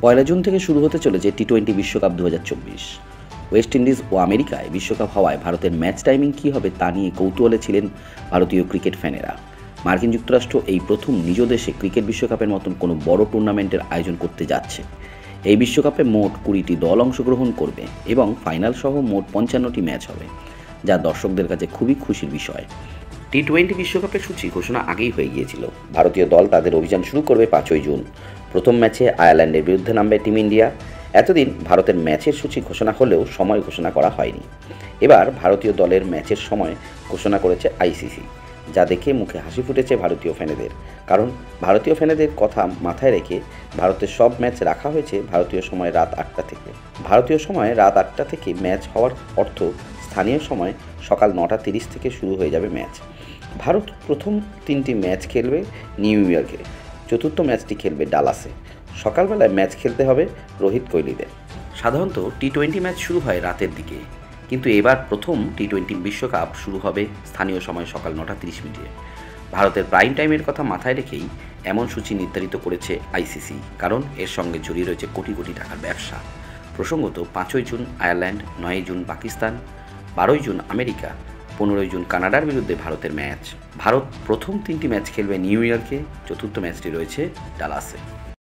পয়লা June থেকে শুরু হতে চলেছে টি-20 বিশ্বকাপ 2024। ওয়েস্ট ইন্ডিজ ও আমেরিকায় বিশ্বকাপ হওয়ায় ভারতের ম্যাচ টাইমিং কী হবে তা নিয়ে কৌতূহলে ছিলেন ভারতীয় ক্রিকেট ফ্যানেরা। মার্কিন যুক্তরাষ্ট্র এই প্রথম নিজ দেশে ক্রিকেট বিশ্বকাপের মতন কোনো বড় টুর্নামেন্টের আয়োজন করতে যাচ্ছে। এই বিশ্বকাপে মোট 20টি দল অংশগ্রহণ করবে এবং ফাইনাল সহ মোট 55টি ম্যাচ হবে, যা দর্শকদের কাছে খুবই খুশির বিষয়। টি-20 বিশ্বকাপের সূচি ঘোষণা আগেই হয়ে গিয়েছিল। ভারতীয় দল তাদের অভিযান শুরু করবে 5ই জুন। প্রথম ম্যাচে আয়ারল্যান্ডের বিরুদ্ধে নামবে টিম ইন্ডিয়া। এতদিন ভারতের ম্যাচের সূচি ঘোষণা হলেও সময় ঘোষণা করা হয়নি। এবার ভারতীয় দলের ম্যাচের সময় ঘোষণা করেছে আইসিসি, যা দেখে মুখে হাসি ফুটেছে ভারতীয় ফ্যানেদের। কারণ ভারতীয় ফ্যানেদের কথা মাথায় রেখে ভারতের সব ম্যাচ রাখা হয়েছে ভারতীয় সময় রাত 8টা থেকে। ভারতীয় সময় রাত 8টা থেকে ম্যাচ হওয়ার অর্থ স্থানীয় সময় সকাল 9টা 30 থেকে শুরু হয়ে যাবে ম্যাচ। ভারত প্রথম 3টি ম্যাচ খেলবে নিউ ইয়র্কে, চতুর্থ ম্যাচটি খেলবে ডালাসে। সকালবেলায় ম্যাচ খেলতে হবে রোহিত কোহলিদের। সাধারণত টি-20 ম্যাচ শুরু হয় রাতের দিকে, কিন্তু এবার প্রথম টি-20 বিশ্বকাপ শুরু হবে স্থানীয় সময় সকাল 9টা 30 ভারতের প্রাইম টাইমের কথা মাথায় রেখেই এমন সূচি নির্ধারিত করেছে আইসিসি, কারণ এর সঙ্গে জড়িয়ে রয়েছে কোটি কোটি টাকার ব্যবসা। প্রসঙ্গত 5ই জুন আয়ারল্যান্ড, 9ই জুন পাকিস্তান, 12ই জুন আমেরিকা, 15ই জুন কানাডার বিরুদ্ধে ভারতের ম্যাচ। ভারত প্রথম 3টি ম্যাচ খেলবে নিউ ইয়র্কে, চতুর্থ ম্যাচটি রয়েছে ডালাসে।